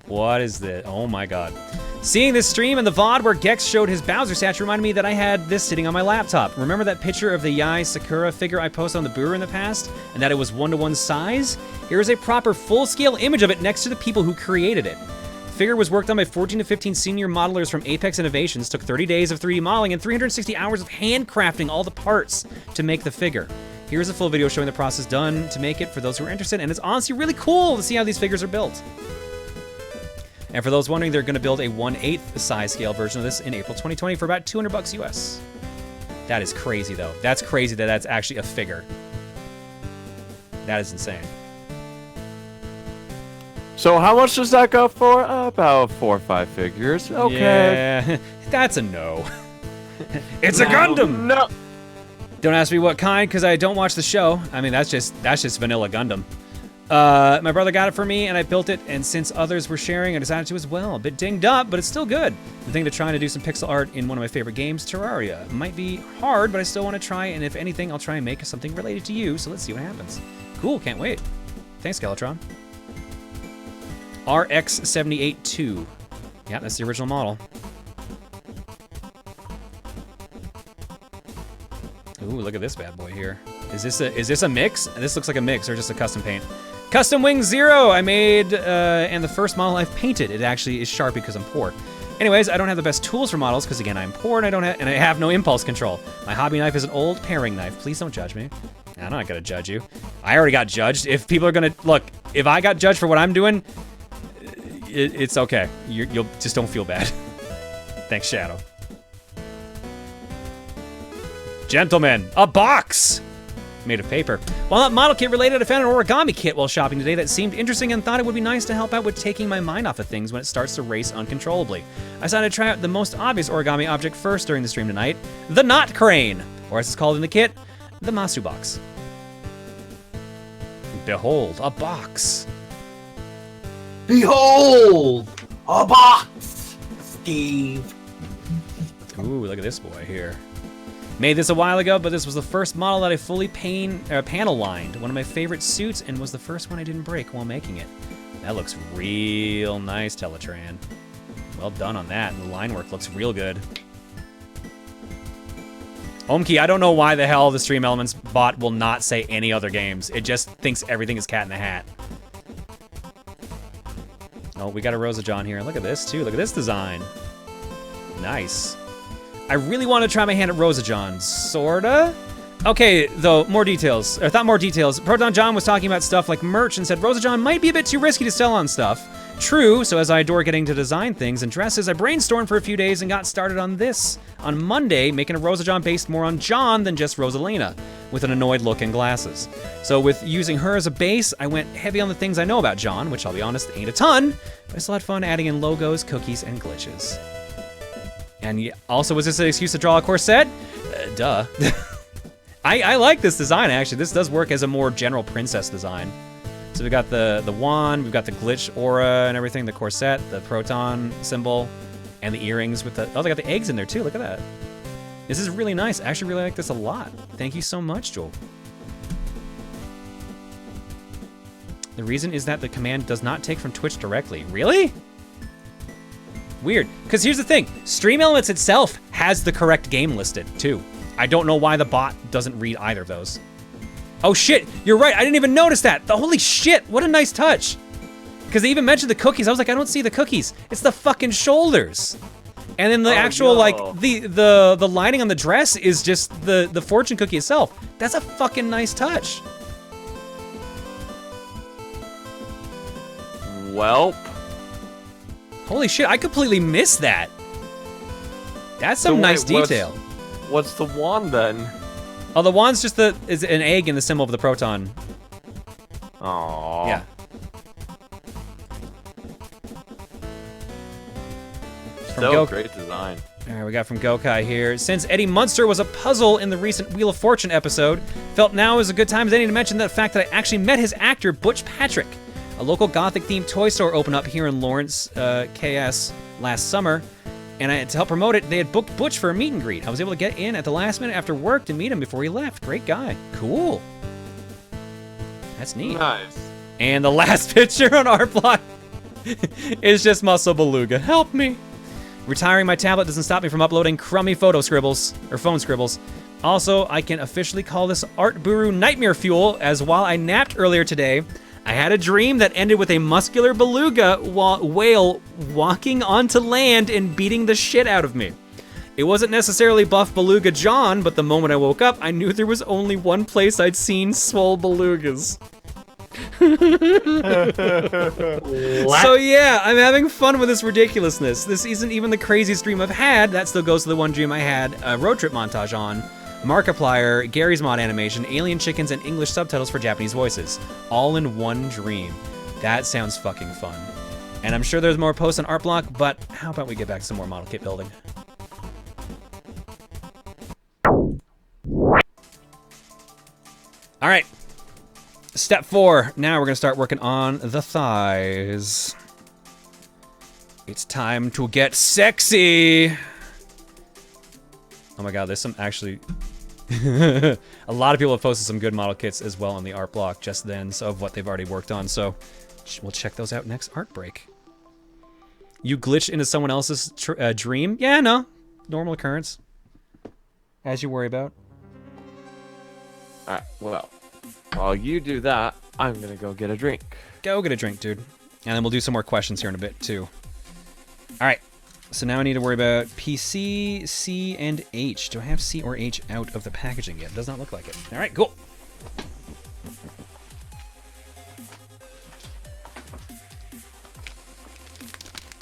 What is this? Oh my god. Seeing this stream and the VOD where Gex showed his Bowser statue reminded me that I had this sitting on my laptop. Remember that picture of the Yai Sakura figure I posted on the Buru in the past? And that it was 1-to-1 size? Here is a proper full-scale image of it next to the people who created it. The figure was worked on by 14 to 15 senior modelers from Apex Innovations, took 30 days of 3D modeling and 360 hours of handcrafting all the parts to make the figure. Here's a full video showing the process done to make it for those who are interested, and it's honestly really cool to see how these figures are built. And for those wondering, they're going to build a 1/8 size scale version of this in April 2020 for about $200 US. That is crazy, though. That's crazy that that's actually a figure. That is insane. So how much does that go for? About 4 or 5 figures. Okay. Yeah, that's a no. It's a Gundam! No. Don't ask me what kind, because I don't watch the show. I mean, that's just vanilla Gundam. My brother got it for me, and I built it, and since others were sharing, I decided to as well. A bit dinged up, but it's still good. The thing to trying to do some pixel art in one of my favorite games, Terraria. It might be hard, but I still want to try, and if anything, I'll try and make something related to you, so let's see what happens. Cool, can't wait. Thanks, Skeletron. RX-78-2. Yeah, that's the original model. Ooh, look at this bad boy here. Is this a mix? This looks like a mix or just a custom paint. Custom Wing Zero I made, and the first model I've painted. It actually is Sharpie because I'm poor. Anyways, I don't have the best tools for models because again I'm poor and I have no impulse control. My hobby knife is an old paring knife. Please don't judge me. I'm not gonna judge you. I already got judged. If people are gonna look, if I got judged for what I'm doing, it's okay. You'll just don't feel bad. Thanks, Shadow. Gentlemen, a box made of paper. While not model kit related, I found an origami kit while shopping today that seemed interesting and thought it would be nice to help out with taking my mind off of things when it starts to race uncontrollably. I decided to try out the most obvious origami object first during the stream tonight, the knot crane, or as it's called in the kit, the Masu box. Behold, a box. Behold, a box, Steve. Ooh, look at this boy here. Made this a while ago, but this was the first model that I fully panel lined. One of my favorite suits, and was the first one I didn't break while making it. That looks real nice, Teletran. Well done on that, and the line work looks real good. Omki, I don't know why the hell the Stream Elements bot will not say any other games. It just thinks everything is Cat in the Hat. Oh, we got a Rosa John here. Look at this, too. Look at this design. Nice. I really want to try my hand at Rosa John. Sorta? Okay, though, more details. I thought more details. Proton John was talking about stuff like merch and said Rosa John might be a bit too risky to sell on stuff. True, so as I adore getting to design things and dresses, I brainstormed for a few days and got started on this. On Monday, making a Rosa John based more on John than just Rosalina, with an annoyed look and glasses. So with using her as a base, I went heavy on the things I know about John, which I'll be honest, ain't a ton, but I still had fun adding in logos, cookies, and glitches. And also, was this an excuse to draw a corset? Duh. I like this design, actually. This does work as a more general princess design. So we got the wand, we've got the glitch aura and everything, the corset, the proton symbol, and the earrings with the... Oh, they got the eggs in there, too. Look at that. This is really nice. I actually really like this a lot. Thank you so much, Joel. The reason is that the command does not take from Twitch directly. Really? Weird, because here's the thing. Stream Elements itself has the correct game listed, too. I don't know why the bot doesn't read either of those. Oh shit, you're right, I didn't even notice that. Holy shit, what a nice touch. Because they even mentioned the cookies. I was like, I don't see the cookies. It's the fucking shoulders. And then the actual, like, the lining on the dress is just the fortune cookie itself. That's a fucking nice touch. Welp. Holy shit, I completely missed that. That's some nice detail. What's the wand then? Oh, the wand's just is an egg in the symbol of the proton. Aww. Yeah. So great design. All right, we got from Gokai here. Since Eddie Munster was a puzzle in the recent Wheel of Fortune episode, felt now is a good time as any to mention the fact that I actually met his actor, Butch Patrick. A local Gothic-themed toy store opened up here in Lawrence, KS, last summer, and to help promote it, they had booked Butch for a meet and greet. I was able to get in at the last minute after work to meet him before he left. Great guy. Cool. That's neat. Nice. And the last picture on our block is just Muscle Beluga. Help me. Retiring my tablet doesn't stop me from uploading crummy photo scribbles, or phone scribbles. Also, I can officially call this Protonbooru nightmare fuel, as while I napped earlier today, I had a dream that ended with a muscular beluga whale walking onto land and beating the shit out of me. It wasn't necessarily buff beluga John, but the moment I woke up, I knew there was only one place I'd seen swole belugas. So yeah, I'm having fun with this ridiculousness. This isn't even the craziest dream I've had. That still goes to the one dream I had a road trip montage on. Markiplier, Gary's Mod animation, alien chickens, and English subtitles for Japanese voices. All in one dream. That sounds fucking fun. And I'm sure there's more posts on Artblock, but how about we get back to some more model kit building? All right. Step 4. Now we're going to start working on the thighs. It's time to get sexy. Oh my god, there's some actually... a lot of people have posted some good model kits as well on the art block just then, so of what they've already worked on, so we'll check those out next art break. You glitched into someone else's dream? Yeah, no. Normal occurrence. As you worry about. Alright, well, while you do that, I'm gonna go get a drink. Go get a drink, dude. And then we'll do some more questions here in a bit, too. Alright. So now I need to worry about PC, C, and H. Do I have C or H out of the packaging yet? Does not look like it. All right, cool.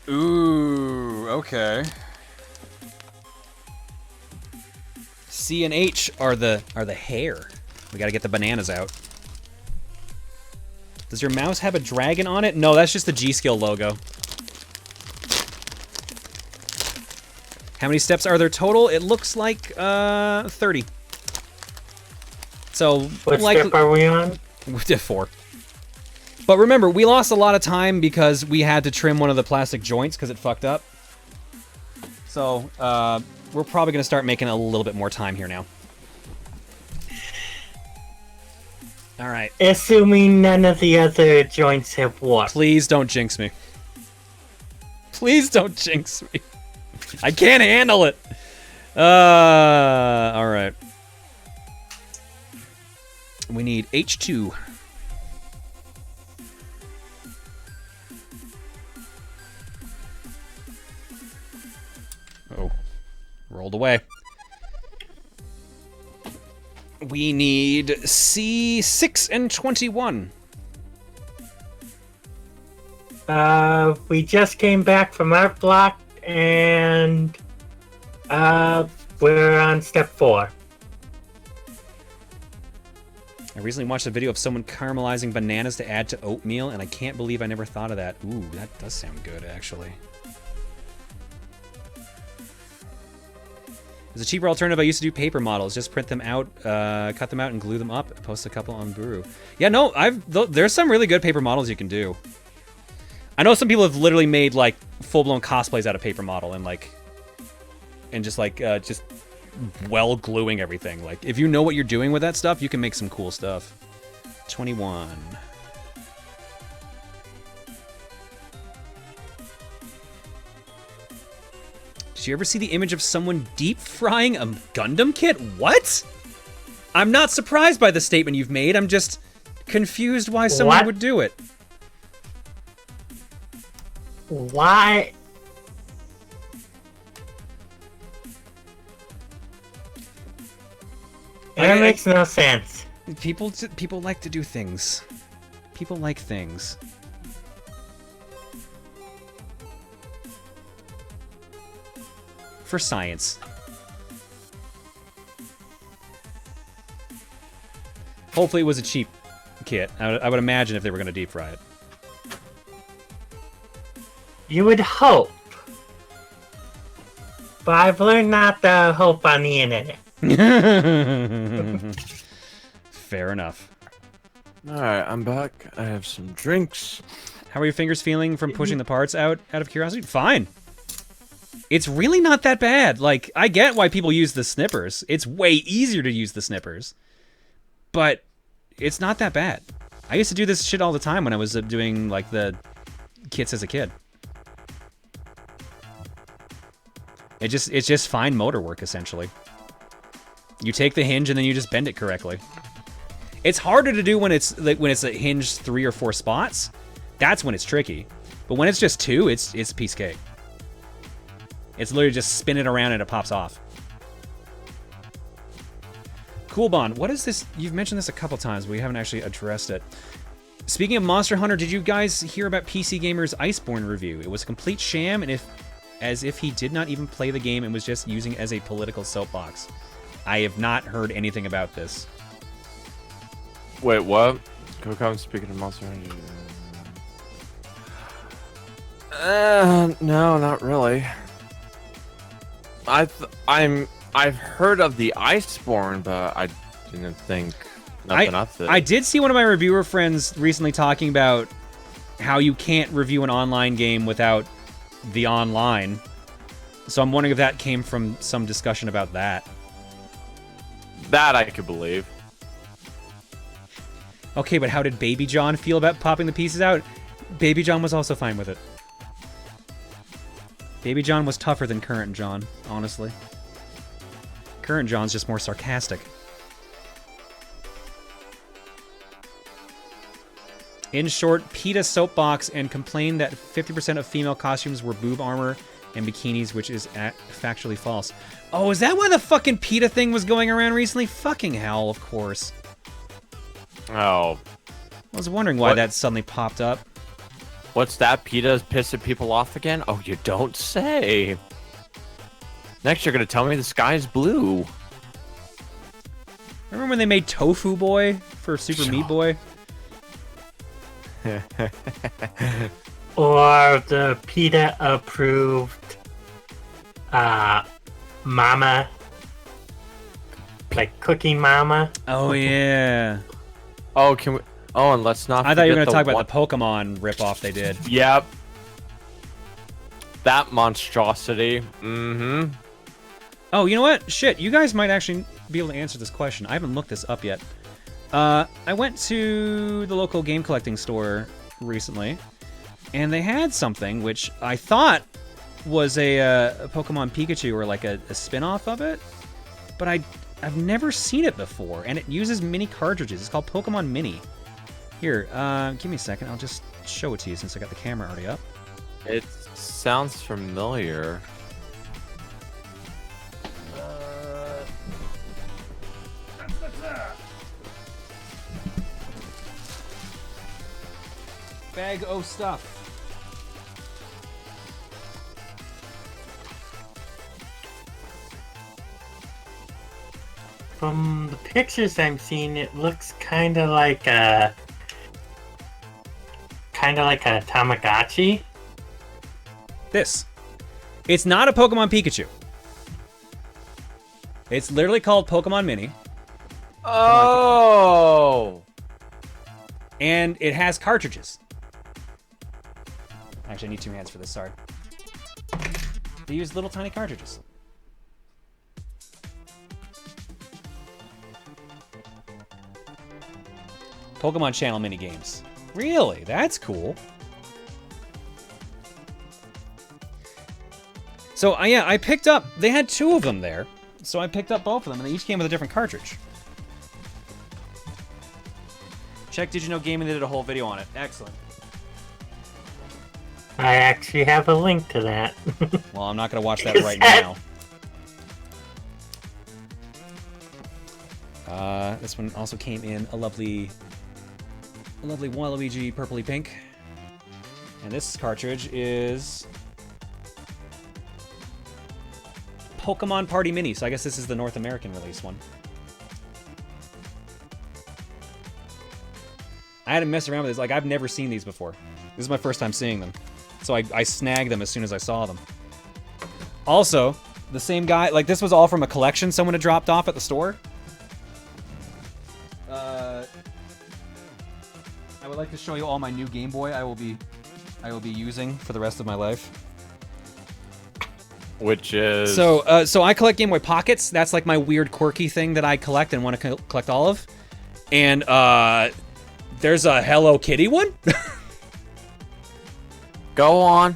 Ooh, okay. C and H are the hair. We got to get the bananas out. Does your mouse have a dragon on it? No, that's just the G-Skill logo. How many steps are there total? It looks like 30. So what step are we on? 4. But remember, we lost a lot of time because we had to trim one of the plastic joints because it fucked up. So we're probably going to start making a little bit more time here now. All right. Assuming none of the other joints have warped. Please don't jinx me. Please don't jinx me. I can't handle it. All right. We need H2. Oh, rolled away. We need C6 and 21. We just came back from art block. And we're on step 4. I recently watched a video of someone caramelizing bananas to add to oatmeal, and I can't believe I never thought of that. Ooh, that does sound good, actually. There's a cheaper alternative. I used to do paper models. Just print them out, cut them out, and glue them up. Post a couple on Buru. Yeah, no, there's some really good paper models you can do. I know some people have literally made like full-blown cosplays out of paper model and just well gluing everything. Like if you know what you're doing with that stuff, you can make some cool stuff. 21. Did you ever see the image of someone deep frying a Gundam kit? What? I'm not surprised by the statement you've made. I'm just confused why someone would do it. Why? That makes no sense. People like to do things. People like things. For science. Hopefully it was a cheap kit. I would imagine if they were going to deep fry it. You would hope. But I've learned not to hope on the internet. Fair enough. Alright, I'm back. I have some drinks. How are your fingers feeling from pushing the parts out of curiosity? Fine. It's really not that bad. Like, I get why people use the snippers. It's way easier to use the snippers. But it's not that bad. I used to do this shit all the time when I was doing, like, the kits as a kid. It's just fine motor work, essentially. You take the hinge and then you just bend it correctly. It's harder to do when it's a hinge 3 or 4 spots. That's when it's tricky. But when it's just 2, it's a piece of cake. It's literally just spin it around and it pops off. Cool Bond, what is this? You've mentioned this a couple times, but we haven't actually addressed it. Speaking of Monster Hunter, did you guys hear about PC Gamer's Iceborne review? It was a complete sham, and as if he did not even play the game and was just using it as a political soapbox. I have not heard anything about this. Wait, what? Coco, speaking of Monster Hunter. No, not really. I've heard of the Iceborne, but I didn't think Nothing up to I did see one of my reviewer friends recently talking about how you can't review an online game without the online. So I'm wondering if that came from some discussion about that. That I could believe. Okay, but how did Baby John feel about popping the pieces out? Baby John was also fine with it. Baby John was tougher than Current John, honestly. Current John's just more sarcastic. In short, PETA soapbox and complained that 50% of female costumes were boob armor and bikinis, which is factually false. Oh, is that why the fucking PETA thing was going around recently? Fucking hell, of course. Oh. I was wondering why that suddenly popped up. What's that? PETA's pissing people off again? Oh, you don't say. Next, you're going to tell me the sky's blue. Remember when they made Tofu Boy for Super Meat Boy? Or the PETA approved Mama, like Cookie Mama. Oh, yeah. Oh, can we... Oh, and let's not I thought you were forget going to talk about the Pokemon ripoff they did. Yep. That monstrosity. Mm-hmm. Oh, you know what? Shit, you guys might actually be able to answer this question. I haven't looked this up yet. I went to the local game collecting store recently, and they had something which I thought was a Pokemon Pikachu or like a spin-off of it, but I've never seen it before, and it uses mini cartridges. It's called Pokemon Mini. Here, give me a second. I'll just show it to you since I got the camera already up. It sounds familiar. Bag o' stuff. From the pictures I'm seeing, it looks kind of like a Tamagotchi. This. It's not a Pokemon Pikachu. It's literally called Pokemon Mini. Oh! And it has cartridges. Actually, I need 2 hands for this, sorry. They use little tiny cartridges. Pokemon Channel mini games. Really? That's cool. So, yeah, I picked up... They had 2 of them there. So I picked up both of them, and they each came with a different cartridge. Check Did You Know Gaming, they did a whole video on it. Excellent. I actually have a link to that. Well, I'm not going to watch that right now. This one also came in a lovely Waluigi purpley pink. And this cartridge is Pokemon Party Mini, so I guess this is the North American release one. I had to mess around with this. Like, I've never seen these before. This is my first time seeing them. So I snagged them as soon as I saw them. Also, the same guy, like, this was all from a collection someone had dropped off at the store. I would like to show you all my new Game Boy I will be using for the rest of my life. Which is... So I collect Game Boy Pockets. That's like my weird quirky thing that I collect and want to collect all of. And there's a Hello Kitty one. Go on.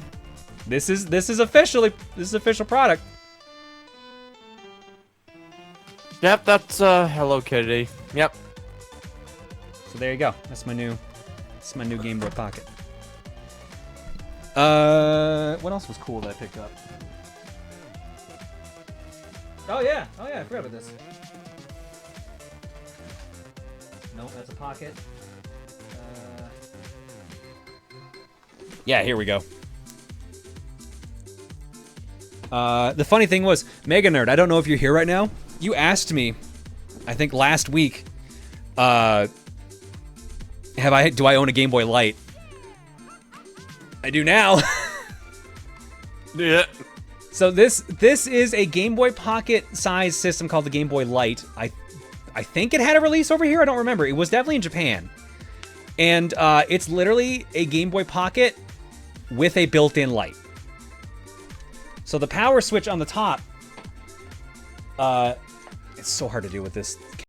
This is official product. Yep, that's Hello Kitty. Yep. So there you go. That's my new Game Boy Pocket. What else was cool that I picked up? Oh yeah, I forgot about this. Nope, that's a pocket. Yeah, here we go. The funny thing was, Mega Nerd, I don't know if you're here right now. You asked me, I think last week, do I own a Game Boy Light? I do now. Yeah. So this is a Game Boy Pocket size system called the Game Boy Light. I I think it had a release over here. I don't remember. It was definitely in Japan. And it's literally a Game Boy Pocket with a built-in light. So the power switch on the top, it's so hard to do with this